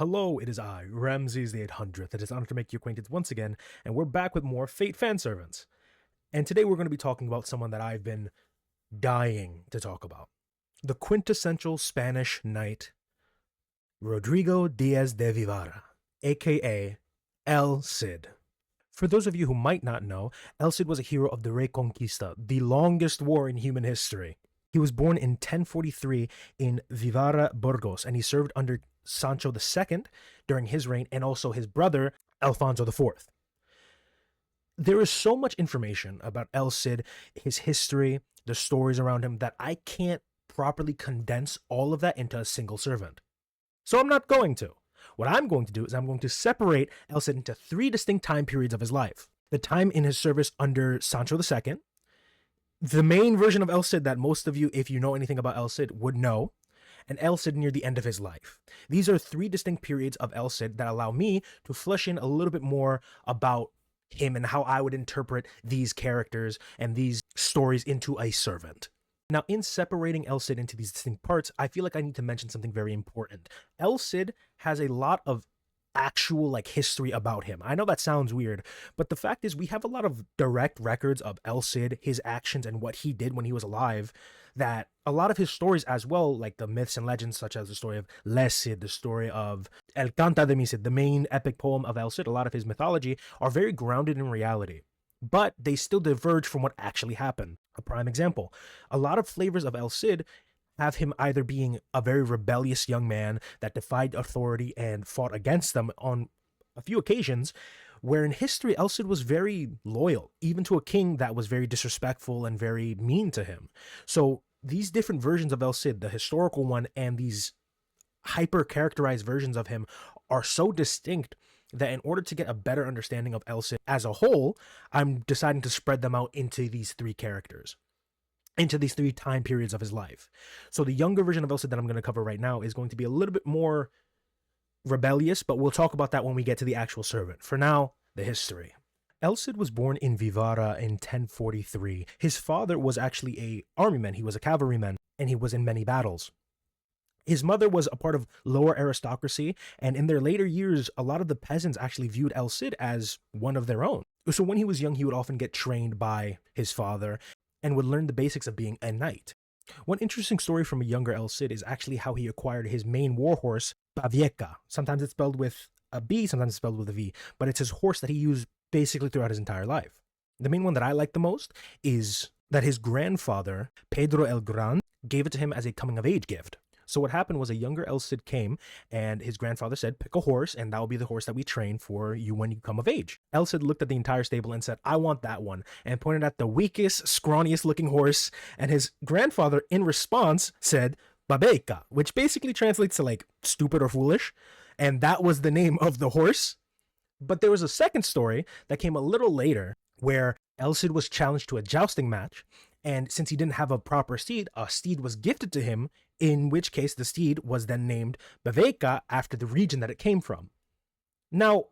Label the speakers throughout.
Speaker 1: Hello, it is I, Ramses the 800th. It is an honor to make your acquaintance once again, and we're back with more Fate fan servants. And today we're going to be talking about someone that I've been dying to talk about. The quintessential Spanish knight, Rodrigo Díaz de Vivar, aka El Cid. For those of you who might not know, El Cid was a hero of the Reconquista, the longest war in human history. He was born in 1043 in Vivar, Burgos, and he served under Sancho II during his reign, and also his brother, Alfonso IV. There is so much information about El Cid, his history, the stories around him, that I can't properly condense all of that into a single servant. So I'm not going to. What I'm going to do is I'm going to separate El Cid into three distinct time periods of his life. The time in his service under Sancho II, the main version of El Cid that most of you, if you know anything about El Cid, would know, and El Cid near the end of his life. These are three distinct periods of El Cid that allow me to flesh in a little bit more about him and how I would interpret these characters and these stories into a servant. Now, in separating El Cid into these distinct parts, I feel like I need to mention something very important. El Cid has a lot of actual history about him. I know that sounds weird, but the fact is we have a lot of direct records of El Cid, his actions, and what he did when he was alive, that a lot of his stories as well, like the myths and legends such as the story of Les Cid, the story of El Canta de mi Cid, the main epic poem of El Cid, a lot of his mythology are very grounded in reality, but they still diverge from what actually happened. A prime example, a lot of flavors of El Cid have him either being a very rebellious young man that defied authority and fought against them on a few occasions, where in history El Cid was very loyal, even to a king that was very disrespectful and very mean to him. So these different versions of El Cid, the historical one and these hyper-characterized versions of him, are so distinct that in order to get a better understanding of El Cid as a whole, I'm deciding to spread them out into these three characters, into these three time periods of his life. So the younger version of El Cid that I'm going to cover right now is going to be a little bit more rebellious, but we'll talk about that when we get to the actual servant. For now, the history. El Cid was born in Vivar in 1043. His father was actually a armyman. He was a cavalryman, and he was in many battles. His mother was a part of lower aristocracy, and in their later years, a lot of the peasants actually viewed El Cid as one of their own. So when he was young, he would often get trained by his father and would learn the basics of being a knight. One interesting story from a younger El Cid is actually how he acquired his main warhorse, Bavieca. Sometimes it's spelled with a B, sometimes it's spelled with a V, but it's his horse that he used basically throughout his entire life. The main one that I like the most is that his grandfather, Pedro el Grande, gave it to him as a coming-of-age gift. So what happened was a younger El Cid came, and his grandfather said, pick a horse, and that will be the horse that we train for you when you come of age. El Cid looked at the entire stable and said, I want that one, and pointed at the weakest, scrawniest looking horse, and his grandfather, in response, said, Babeca, which basically translates to stupid or foolish, and that was the name of the horse. But there was a second story that came a little later, where El Cid was challenged to a jousting match, and since he didn't have a proper steed, a steed was gifted to him, in which case the steed was then named Baveca after the region that it came from. Now,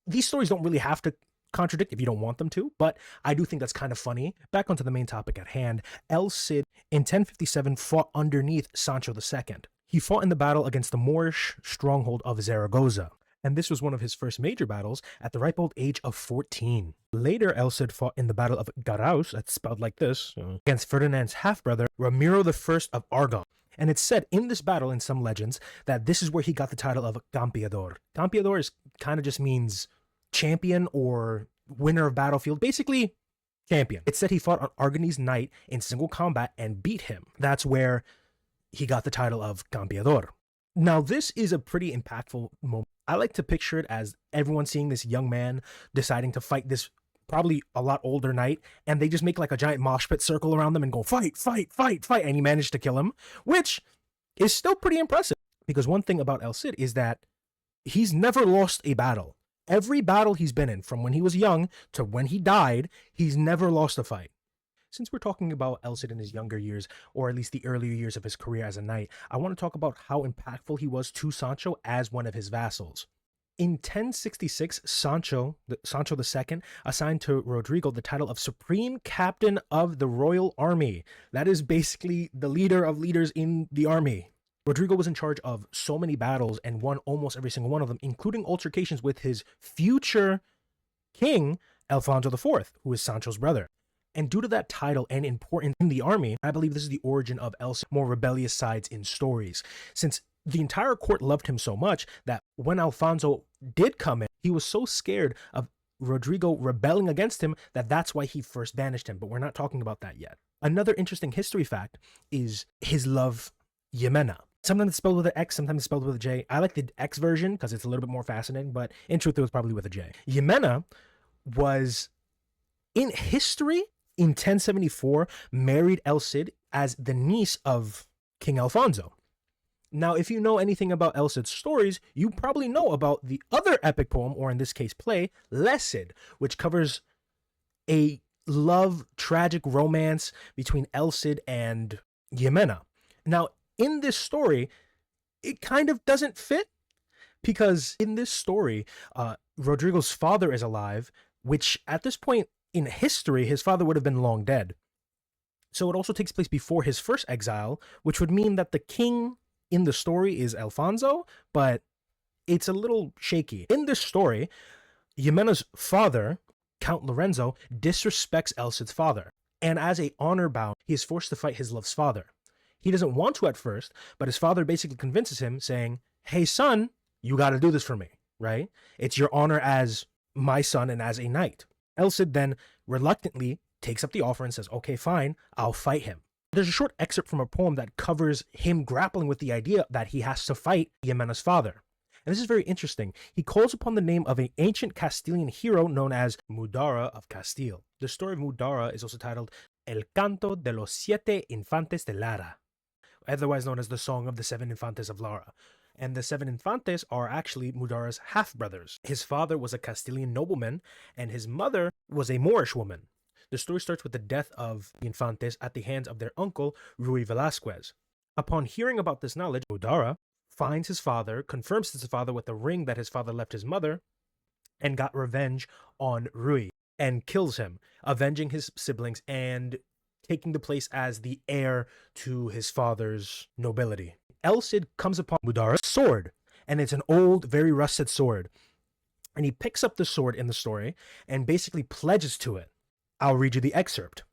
Speaker 1: these stories don't really have to contradict if you don't want them to, but I do think that's kind of funny. Back onto the main topic at hand, El Cid in 1057 fought underneath Sancho II. He fought in the battle against the Moorish stronghold of Zaragoza, and this was one of his first major battles at the ripe old age of 14. Later, El Cid fought in the Battle of Garaus, that's spelled like this, against Ferdinand's half-brother, Ramiro I of Aragon. And it's said in this battle, in some legends, that this is where he got the title of Campeador. Campeador is kind of just means champion or winner of battlefield, basically champion. It said he fought an Aragonese knight in single combat and beat him. That's where he got the title of Campeador. Now, this is a pretty impactful moment. I like to picture it as everyone seeing this young man deciding to fight this probably a lot older knight, and they just make a giant mosh pit circle around them and go, fight, fight, fight, fight, and he managed to kill him, which is still pretty impressive, because one thing about El Cid is that he's never lost a battle. Every battle he's been in, from when he was young to when he died, he's never lost a fight. Since we're talking about El Cid in his younger years, or at least the earlier years of his career as a knight, I want to talk about how impactful he was to Sancho as one of his vassals. In 1066, Sancho II assigned to Rodrigo the title of Supreme Captain of the Royal Army. That is basically the leader of leaders in the army. Rodrigo was in charge of so many battles and won almost every single one of them, including altercations with his future king, Alfonso IV, who is Sancho's brother. And due to that title and importance in the army, I believe this is the origin of El Cid's more rebellious sides in stories, since the entire court loved him so much that when Alfonso did come in, he was so scared of Rodrigo rebelling against him that's why he first banished him, but we're not talking about that yet. Another interesting history fact is his love, Jimena. Sometimes it's spelled with an X, sometimes it's spelled with a J. I like the X version because it's a little bit more fascinating, but in truth, it was probably with a J. Jimena was, in history, in 1074, married El Cid as the niece of King Alfonso. Now, if you know anything about El Cid's stories, you probably know about the other epic poem, or in this case play, Le Cid, which covers a love, tragic romance between El Cid and Jimena. Now, in this story, it kind of doesn't fit, because in this story, Rodrigo's father is alive, which at this point in history, his father would have been long dead. So it also takes place before his first exile, which would mean that the king in the story is Alfonso, but it's a little shaky. In this story, Jimena's father, Count Lorenzo, disrespects El Cid's father, and as a honor bound, he is forced to fight his love's father. He doesn't want to at first, but his father basically convinces him, saying, "Hey son, you gotta do this for me, right? It's your honor as my son and as a knight." El Cid then reluctantly takes up the offer and says, "Okay, fine, I'll fight him." There's a short excerpt from a poem that covers him grappling with the idea that he has to fight Jimena's father. And this is very interesting. He calls upon the name of an ancient Castilian hero known as Mudara of Castile. The story of Mudara is also titled El Canto de los Siete Infantes de Lara, otherwise known as the Song of the Seven Infantes of Lara. And the seven infantes are actually Mudara's half-brothers. His father was a Castilian nobleman, and his mother was a Moorish woman. The story starts with the death of the Infantes at the hands of their uncle, Ruy Velasquez. Upon hearing about this knowledge, Mudara finds his father, confirms his father with the ring that his father left his mother, and got revenge on Ruy, and kills him, avenging his siblings and taking the place as the heir to his father's nobility. El Cid comes upon Mudara's sword, and it's an old, very rusted sword. And he picks up the sword in the story and basically pledges to it. I'll read you the excerpt.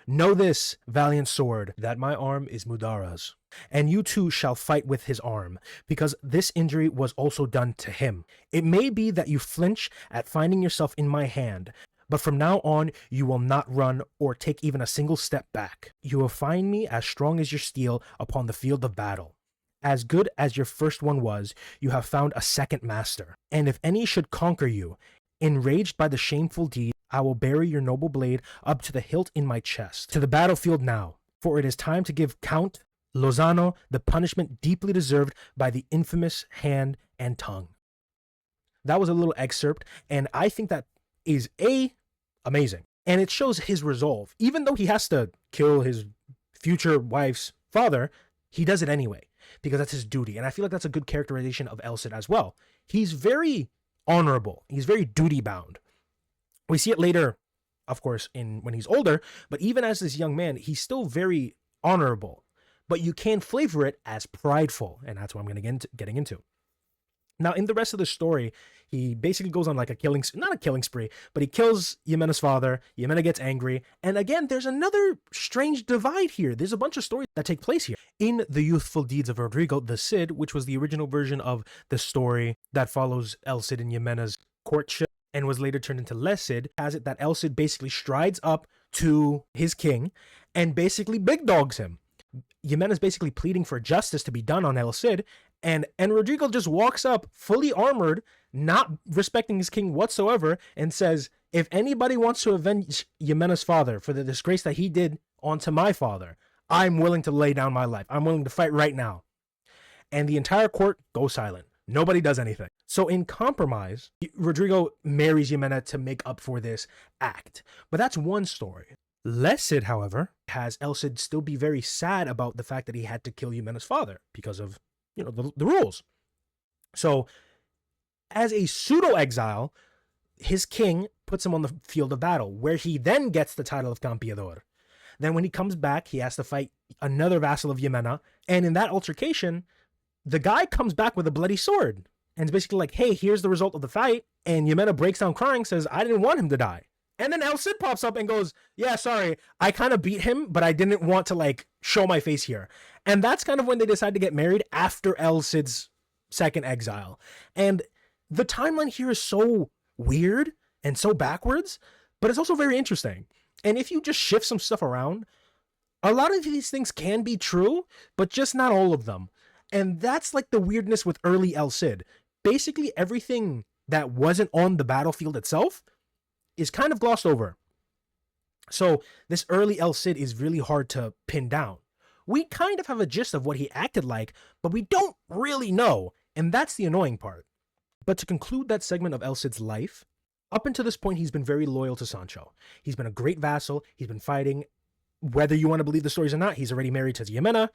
Speaker 1: "Know this, valiant sword, that my arm is Mudara's, and you too shall fight with his arm, because this injury was also done to him. It may be that you flinch at finding yourself in my hand, but from now on you will not run or take even a single step back. You will find me as strong as your steel upon the field of battle. As good as your first one was, you have found a second master. And if any should conquer you, enraged by the shameful deed, I will bury your noble blade up to the hilt in my chest. To the battlefield now, for it is time to give Count Lozano the punishment deeply deserved by the infamous hand and tongue." That was a little excerpt, and I think that is amazing. And it shows his resolve. Even though he has to kill his future wife's father, he does it anyway, because that's his duty. And I feel like that's a good characterization of El Cid as well. He's very honorable. He's very duty-bound. We see it later, of course, when he's older, but even as this young man, he's still very honorable. But you can flavor it as prideful, and that's what I'm going to get getting into. Now, in the rest of the story, he basically goes on like not a killing spree, but he kills Jimena's father. Jimena gets angry. And again, there's another strange divide here. There's a bunch of stories that take place here. In The Youthful Deeds of Rodrigo, the Cid, which was the original version of the story that follows El Cid and Jimena's courtship and was later turned into Le Cid, has it that El Cid basically strides up to his king and basically big dogs him. Jimena's basically pleading for justice to be done on El Cid, and Rodrigo just walks up fully armored, not respecting his king whatsoever, and says, "If anybody wants to avenge Jimena's father for the disgrace that he did onto my father, I'm willing to lay down my life. I'm willing to fight right now." And the entire court goes silent. Nobody does anything. So in compromise, Rodrigo marries Jimena to make up for this act. But that's one story. Le Cid, however, has El Cid still be very sad about the fact that he had to kill Jimena's father because of, the rules. So as a pseudo-exile, his king puts him on the field of battle, where he then gets the title of Campeador. Then when he comes back, he has to fight another vassal of Yemena. And in that altercation, the guy comes back with a bloody sword and it's basically like, hey, here's the result of the fight. And Yemena breaks down crying, says, I didn't want him to die. And then El Cid pops up and goes, yeah, sorry, I kind of beat him, but I didn't want to like show my face here. And that's kind of when they decide to get married after El Cid's second exile. And the timeline here is so weird and so backwards, but it's also very interesting. And if you just shift some stuff around, a lot of these things can be true, but just not all of them. And that's like the weirdness with early El Cid. Basically, everything that wasn't on the battlefield itself is kind of glossed over. So this early El Cid is really hard to pin down. We kind of have a gist of what he acted like, but we don't really know, and that's the annoying part. But to conclude that segment of El Cid's life, up until this point, he's been very loyal to Sancho. He's been a great vassal. He's been fighting. Whether you want to believe the stories or not, he's already married to Yemena,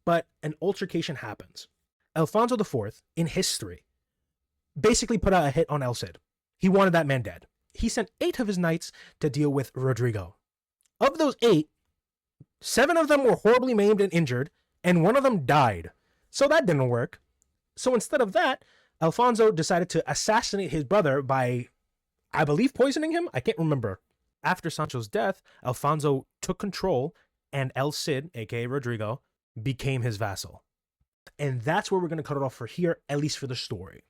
Speaker 1: but an altercation happens. Alfonso IV, in history, basically put out a hit on El Cid. He wanted that man dead. He sent 8 of his knights to deal with Rodrigo. Of those 8, 7 of them were horribly maimed and injured, and 1 of them died. So that didn't work. So instead of that, Alfonso decided to assassinate his brother by, I believe, poisoning him? I can't remember. After Sancho's death, Alfonso took control, and El Cid, aka Rodrigo, became his vassal. And that's where we're going to cut it off for here, at least for the story.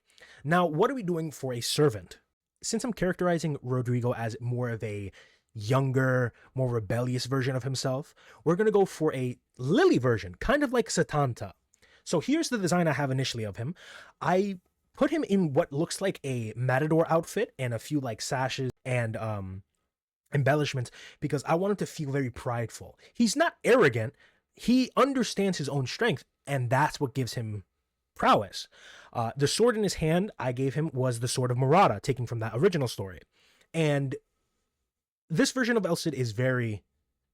Speaker 1: Now, what are we doing for a servant? Since I'm characterizing Rodrigo as more of a younger, more rebellious version of himself, we're going to go for a Lily version, kind of like Satanta. So here's the design I have initially of him. I put him in what looks like a matador outfit and a few like sashes and embellishments because I want him to feel very prideful. He's not arrogant. He understands his own strength, and that's what gives him prowess. The sword in his hand I gave him was the sword of Murata, taken from that original story. And this version of El Cid is very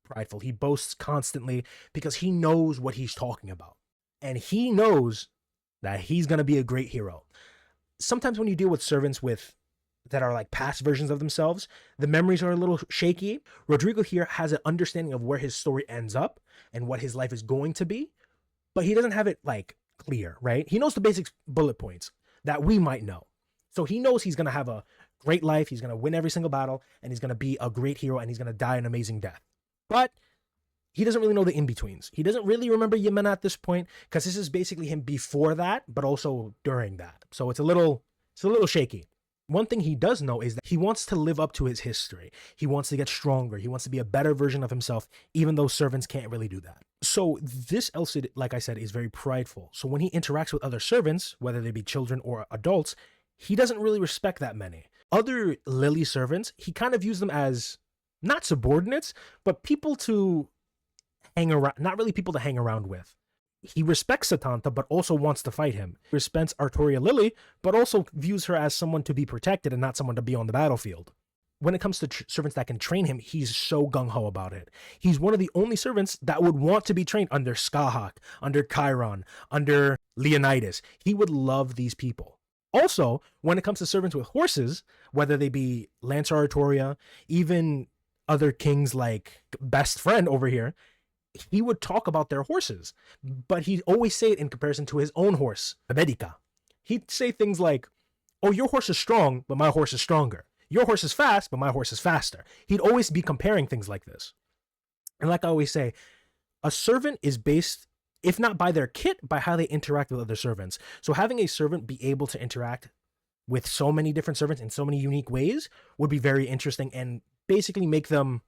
Speaker 1: prideful. He boasts constantly because he knows what he's talking about. And he knows that he's going to be a great hero. Sometimes when you deal with servants that are like past versions of themselves, the memories are a little shaky. Rodrigo here has an understanding of where his story ends up and what his life is going to be, but he doesn't have it like clear, right? He knows the basic bullet points that we might know. So he knows he's going to have a great life, he's going to win every single battle, and he's going to be a great hero, and he's going to die an amazing death. But he doesn't really know the in-betweens. He doesn't really remember Yemena at this point, because this is basically him before that, but also during that. So it's a little shaky. One thing he does know is that he wants to live up to his history. He wants to get stronger. He wants to be a better version of himself, even though servants can't really do that. So this El Cid, like I said, is very prideful. So when he interacts with other servants, whether they be children or adults, he doesn't really respect that many. Other Lily servants, he kind of views them as not subordinates, but people to hang around, not really people to hang around with. He respects Satanta, but also wants to fight him. He respects Artoria Lily, but also views her as someone to be protected and not someone to be on the battlefield. When it comes to servants that can train him, he's so gung-ho about it. He's one of the only servants that would want to be trained under Skahak, under Chiron, under Leonidas. He would love these people. Also, when it comes to servants with horses, whether they be Lancer Artoria, even other kings like Best Friend over here, he would talk about their horses, but he'd always say it in comparison to his own horse, Medica. He'd say things like, oh, your horse is strong, but my horse is stronger. Your horse is fast, but my horse is faster. He'd always be comparing things like this. And like I always say, a servant is based, if not by their kit, by how they interact with other servants. So having a servant be able to interact with so many different servants in so many unique ways would be very interesting and basically make them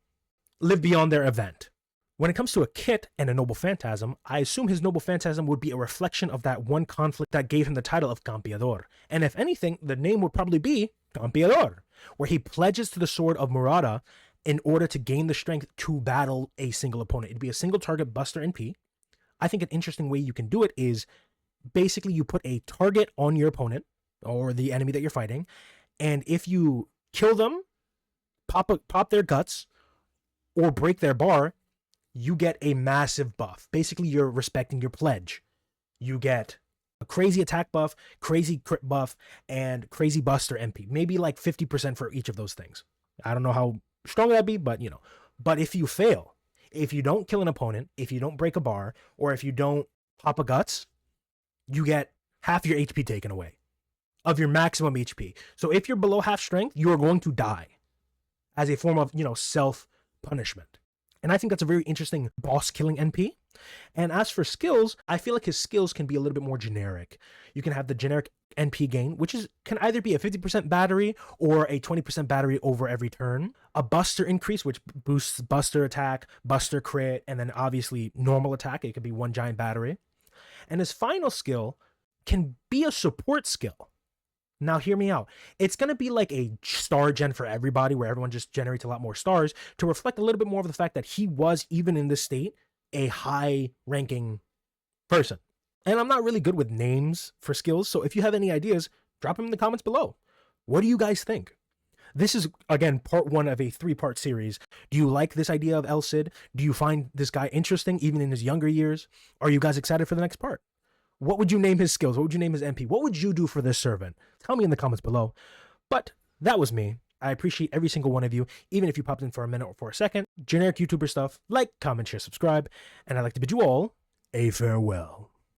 Speaker 1: live beyond their event. When it comes to a kit and a noble phantasm, I assume his noble phantasm would be a reflection of that one conflict that gave him the title of Campeador. And if anything, the name would probably be Campeador, where he pledges to the sword of Murata in order to gain the strength to battle a single opponent. It'd be a single target Buster NP. I think an interesting way you can do it is basically you put a target on your opponent or the enemy that you're fighting, and if you kill them, pop their guts, or break their bar, you get a massive buff. Basically, you're respecting your pledge. You get a crazy attack buff, crazy crit buff, and crazy buster MP. Maybe like 50% for each of those things. I don't know how strong that'd be, but you know. But if you fail, If you don't kill an opponent, if you don't break a bar, or if you don't pop a guts, you get half your HP taken away of your maximum HP. So if you're below half strength, you are going to die as a form of, self-punishment. And I think that's a very interesting boss killing NP. And as for skills, I feel like his skills can be a little bit more generic. You can have the generic NP gain, which can either be a 50% battery or a 20% battery over every turn. A buster increase, which boosts buster attack, buster crit, and then obviously normal attack. It could be one giant battery. And his final skill can be a support skill. Now, hear me out. It's going to be like a star gen for everybody, where everyone just generates a lot more stars, to reflect a little bit more of the fact that he was, even in this state, a high-ranking person. And I'm not really good with names for skills, so if you have any ideas, drop them in the comments below. What do you guys think? This is, again, part 1 of a 3-part series. Do you like this idea of El Cid? Do you find this guy interesting, even in his younger years? Are you guys excited for the next part? What would you name his skills? What would you name his NP? What would you do for this servant? Tell me in the comments below. But that was me. I appreciate every single one of you, even if you popped in for a minute or for a second. Generic YouTuber stuff, like, comment, share, subscribe, and I'd like to bid you all a farewell.